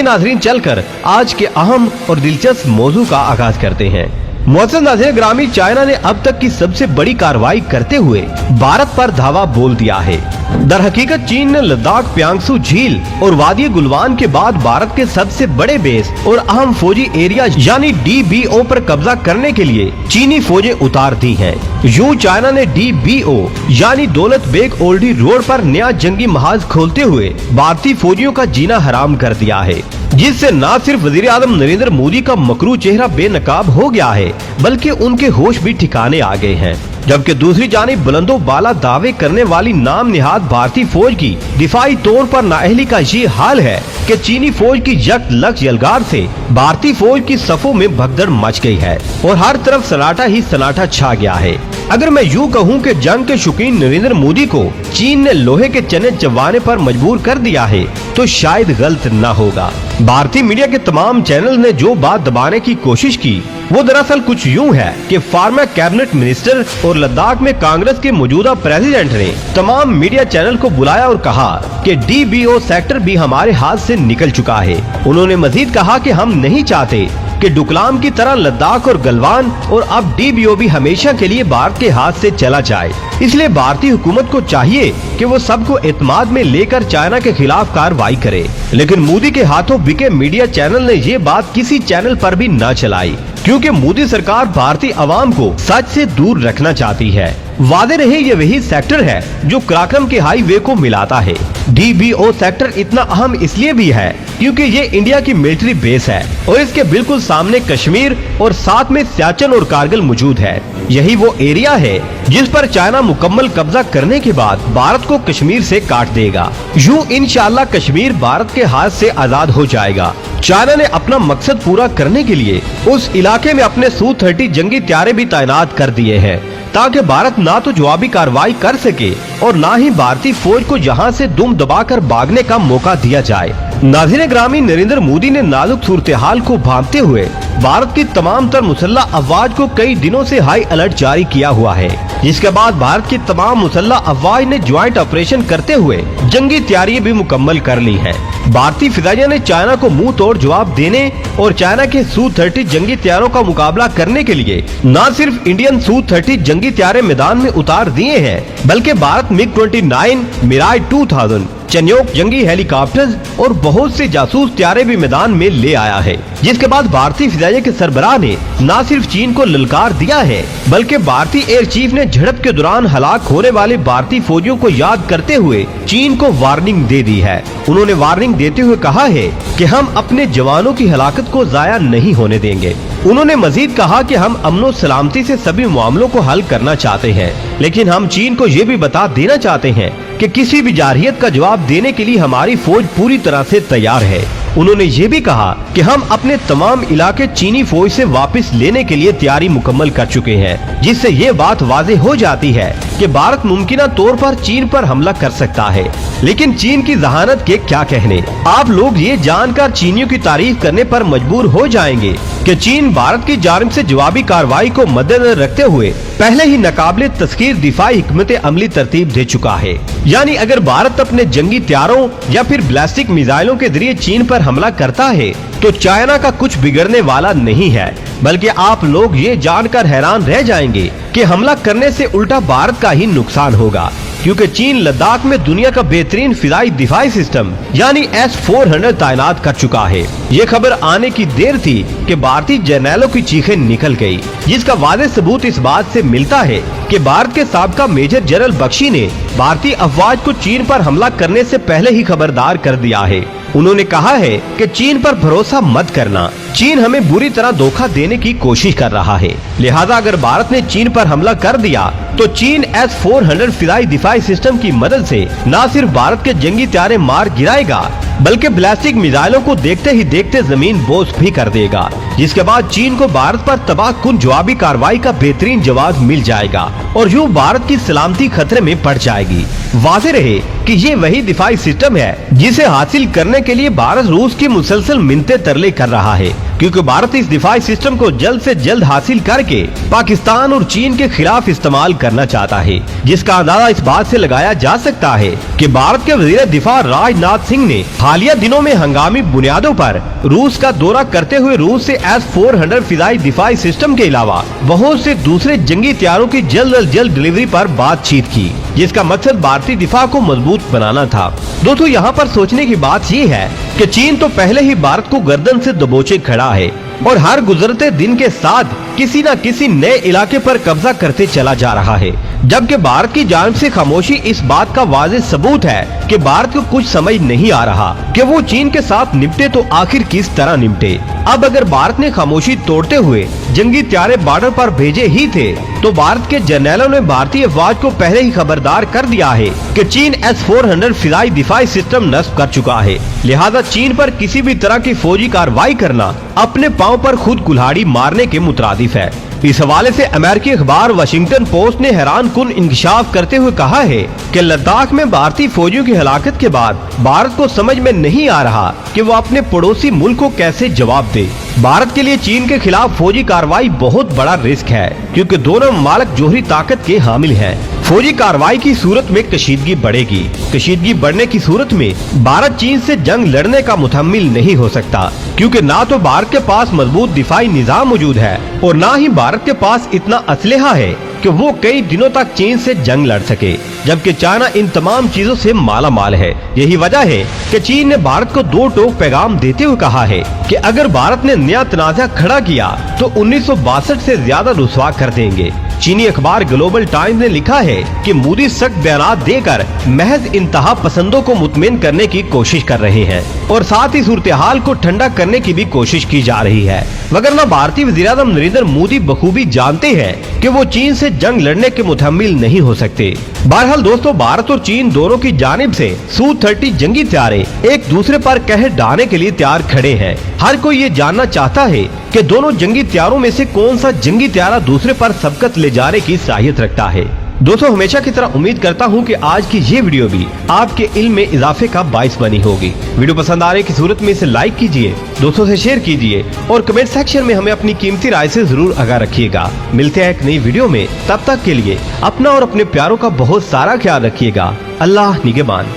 आइए नाज़रीन चलकर आज के अहम और दिलचस्प मौजू का आगाज करते हैं। मुअज़्ज़ज़ नाज़रीन ग्रामी, चाइना ने अब तक की सबसे बड़ी कार्रवाई करते हुए भारत पर धावा बोल दिया है। दर हकीकत चीन ने लद्दाख, प्यांगसू झील और वादी गुलवान के बाद भारत के सबसे बड़े बेस और अहम फौजी एरिया यानी DBO पर कब्जा करने के लिए चीनी फौजें उतार दी हैं। यूं चाइना ने DBO यानी दौलत बेग ओल्डी रोड पर नया जंगी महाज खोलते हुए भारतीय फौजियों का जीना हराम कर दिया है, जिससे न सिर्फ वजीर आज़म नरेंद्र मोदी का मकरू चेहरा बेनकाब हो गया है, बल्कि उनके होश भी ठिकाने आ गए हैं। जबकि दूसरी जानिब बुलंदो बाला दावे करने वाली नाम निहाद भारतीय फौज की दिफाई तौर पर नाअहली का ये हाल है कि चीनी फौज की यक लक्ष्य यलगार से भारतीय फौज की सफों में भगदड़ मच गई है और हर तरफ सन्नाटा ही सन्नाटा छा गया है। अगर मैं यूं कहूं कि जंग के शौकीन नरेंद्र मोदी को चीन ने लोहे के चने चबाने पर मजबूर कर दिया है तो शायद गलत न होगा। भारतीय मीडिया के तमाम चैनल ने जो बात दबाने की कोशिश की वो दरअसल कुछ यूं है कि फॉर्मर कैबिनेट मिनिस्टर और लद्दाख में कांग्रेस के मौजूदा प्रेसिडेंट ने तमाम मीडिया चैनल को बुलाया और कहा कि DBO सेक्टर भी हमारे हाथ से निकल चुका है। उन्होंने मजीद कहा कि हम नहीं चाहते कि डोकलाम की तरह लद्दाख और गलवान और अब DBO भी हमेशा के लिए भारत के हाथ से चला जाए। इसलिए भारतीय हुकूमत को चाहिए कि वो सबको एतमाद में लेकर चाइना के खिलाफ कार्रवाई करे। लेकिन मोदी के हाथों बिके मीडिया चैनल ने ये बात किसी चैनल पर भी न चलाई, क्योंकि मोदी सरकार भारतीय अवाम को सच से दूर रखना चाहती है। वादे रहे ये वही सेक्टर है जो कराक्रम के हाईवे को मिलाता है। DBO सेक्टर इतना अहम इसलिए भी है क्योंकि ये इंडिया की मिलिट्री बेस है और इसके बिल्कुल सामने कश्मीर और साथ में सियाचिन और कारगिल मौजूद है। यही वो एरिया है जिस पर चाइना मुकम्मल कब्जा करने के बाद भारत को कश्मीर से काट देगा। यूं इंशाअल्लाह कश्मीर भारत के हाथ से आजाद हो जाएगा। चाइना ने अपना मकसद पूरा करने के लिए उस इलाके में अपने Su-30 जंगी त्यारे भी तैनात कर दिए हैं ताकि भारत ना तो जवाबी कार्रवाई कर सके और ना ही भारतीय फौज को यहां से दुम दबाकर भागने का मौका दिया जाए। नाज़रीन ग्रामी, नरेंद्र मोदी ने नाजुक सूरत-ए-हाल को भांपते हुए भारत की तमाम तर मुसल्लह अफवाज को कई दिनों से हाई अलर्ट जारी किया हुआ है, जिसके बाद भारत की तमाम मुसल्लह अफवाज ने ज्वाइंट ऑपरेशन करते हुए जंगी तैयारियां भी मुकम्मल कर ली हैं। भारतीय फिजाइया ने चाइना को मुंह तोड़ जवाब देने और चाइना के Su-30 जंगी त्यारों का मुकाबला करने के लिए न सिर्फ इंडियन Su-30 जंगी त्यारे मैदान में उतार दिए हैं, बल्कि भारत MiG-29, मिराज 2000, चन्योक जंगी हेलीकॉप्टर्स और बहुत से जासूस त्यारे भी मैदान में ले आया है। जिसके बाद भारतीय फिजाइया के सरबराह ने न सिर्फ चीन को ललकार दिया है, बल्कि भारतीय एयर चीफ ने झड़प के दौरान हलाक होने वाले भारतीय फौजियों को याद करते हुए चीन को वार्निंग दे दी है। उन्होंने वार्निंग देते हुए कहा है कि हम अपने जवानों की हलाकत को जाया नहीं होने देंगे। उन्होंने मजीद कहा कि हम अमनो सलामती से सभी मामलों को हल करना चाहते हैं, लेकिन हम चीन को ये भी बता देना चाहते हैं कि किसी भी जारहियत का जवाब देने के लिए हमारी फौज पूरी तरह से तैयार है। उन्होंने ये भी कहा कि हम अपने तमाम इलाके चीनी फौज से वापस लेने के लिए तैयारी मुकम्मल कर चुके हैं, जिससे ये बात वाज़ेह हो जाती है कि भारत मुमकिन तौर पर चीन पर हमला कर सकता है। लेकिन चीन की जहानत के क्या कहने, आप लोग ये जानकर चीनियों की तारीफ करने पर मजबूर हो जाएंगे कि चीन भारत की जानिब से जवाबी कार्रवाई को मद्देनजर रखते हुए पहले ही नाकाबिले तस्खीर दिफाई हिकमत अमली तरतीब दे चुका है। यानी अगर भारत अपने जंगी त्यारों या फिर बैलिस्टिक मिसाइलों के जरिए चीन पर हमला करता है तो चाइना का कुछ बिगड़ने वाला नहीं है, बल्कि आप लोग ये जानकर हैरान रह जाएंगे कि हमला करने से उल्टा भारत का ही नुकसान होगा, क्योंकि चीन लद्दाख में दुनिया का बेहतरीन फिजाई दिफाई सिस्टम यानी S-400 तैनात कर चुका है। ये खबर आने की देर थी कि भारतीय जर्नैलों की चीखें निकल गई, जिसका वाज़ेह सबूत इस बात से मिलता है कि भारत के साबका मेजर जनरल बख्शी ने भारतीय अफवाज को चीन पर हमला करने से पहले ही खबरदार कर दिया है। उन्होंने कहा है कि चीन पर भरोसा मत करना, चीन हमें बुरी तरह धोखा देने की कोशिश कर रहा है। लिहाजा अगर भारत ने चीन पर हमला कर दिया तो चीन S-400 फिजाई दिफाई सिस्टम की मदद से न सिर्फ भारत के जंगी त्यारे मार गिराएगा, बल्कि बैलिस्टिक मिसाइलों को देखते ही देखते जमीन बोझ भी कर देगा, जिसके बाद चीन को भारत पर तबाहकुन जवाबी कार्रवाई का बेहतरीन जवाब मिल जाएगा और यूं भारत की सलामती खतरे में पड़ जाएगी। वाज़ेह रहे कि ये वही दिफाई सिस्टम है जिसे हासिल करने के लिए भारत रूस की मुसलसल मिन्नतें तरले कर रहा है, क्योंकि भारत इस दिफाई सिस्टम को जल्द से जल्द हासिल करके पाकिस्तान और चीन के खिलाफ इस्तेमाल करना चाहता है, जिसका अंदाजा इस बात से लगाया जा सकता है कि भारत के वजीर दिफा राजनाथ सिंह ने हालिया दिनों में हंगामी बुनियादों पर रूस का दौरा करते हुए रूस से S-400 फिजाई दिफाई सिस्टम के अलावा बहुत से दूसरे जंगी हथियारों की जल्द अज जल्द डिलीवरी पर बातचीत की, जिसका मकसद भारतीय दिफा को मजबूत बनाना था। दोस्तों, यहाँ पर सोचने की बात ये है कि चीन तो पहले ही भारत को गर्दन से दबोचे खड़ा है और हर गुजरते दिन के साथ किसी न किसी नए इलाके पर कब्जा करते चला जा रहा है, जबकि भारत की जानिब से खामोशी इस बात का वाज़ेह सबूत है कि भारत को कुछ समझ नहीं आ रहा कि वो चीन के साथ निपटे तो आखिर किस तरह निपटे। अब अगर भारत ने खामोशी तोड़ते हुए जंगी हथियार बॉर्डर पर भेजे ही थे तो भारत के जर्नैलों ने भारतीय अफवाज को पहले ही खबरदार कर दिया है कि चीन S-400 फिजाई दिफाई सिस्टम नस्ब कर चुका है, लिहाजा चीन पर किसी भी तरह की फौजी कार्रवाई करना अपने पांव पर खुद कुल्हाड़ी मारने के मुतरादिफ है। इस हवाले से अमेरिकी अखबार वाशिंगटन पोस्ट ने हैरान कुन इंकशाफ करते हुए कहा है कि लद्दाख में भारतीय फौजियों की हलाकत के बाद भारत को समझ में नहीं आ रहा कि वो अपने पड़ोसी मुल्क को कैसे जवाब दे। भारत के लिए चीन के खिलाफ फौजी कार्रवाई बहुत बड़ा रिस्क है, क्योंकि दोनों ममालिक जोहरी ताकत के हामिल हैं। फौजी कार्रवाई की सूरत में कशीदगी बढ़ेगी। कशीदगी बढ़ने की सूरत में भारत चीन से जंग लड़ने का मुतहम्मिल नहीं हो सकता, क्योंकि ना तो भारत के पास मजबूत दिफाई निजाम मौजूद है और ना ही भारत के पास इतना असलहा है कि वो कई दिनों तक चीन से जंग लड़ सके, जबकि चाइना इन तमाम चीजों से माला माल है। यही वजह है कि चीन ने भारत को दो टोक पैगाम देते हुए कहा है कि अगर भारत ने नया तनाज़ा खड़ा किया तो 1962 से ज्यादा रुसवा कर देंगे। चीनी अखबार ग्लोबल टाइम्स ने लिखा है कि मोदी सख्त बयान देकर महज इंतहा पसंदों को मुतमिन करने की कोशिश कर रहे हैं और साथ ही सूरत हाल को ठंडा करने की भी कोशिश की जा रही है, वगरना भारतीय वज़ीर-ए-आज़म नरेंद्र मोदी बखूबी जानते हैं कि वो चीन से जंग लड़ने के मुतहम्मिल नहीं हो सकते। बहरहाल दोस्तों, भारत और चीन दोनों की जानिब से Su-30 जंगी हथियारे एक दूसरे पर कहर ढाने के लिए तैयार खड़े हैं। हर कोई ये जानना चाहता है कि दोनों जंगी हथियारों में से कौन सा जंगी हथियार दूसरे पर सबकत ले जाने की साहियत रखता है। दोस्तों, हमेशा की तरह उम्मीद करता हूं कि आज की ये वीडियो भी आपके इल्म में इजाफे का बाइस बनी होगी। वीडियो पसंद आने की सूरत में इसे लाइक कीजिए, दोस्तों से शेयर कीजिए और कमेंट सेक्शन में हमें अपनी कीमती राय से जरूर आगाह रखिएगा। मिलते हैं एक नई वीडियो में, तब तक के लिए अपना और अपने प्यारों का बहुत सारा ख्याल रखिएगा। अल्लाह निगहबान।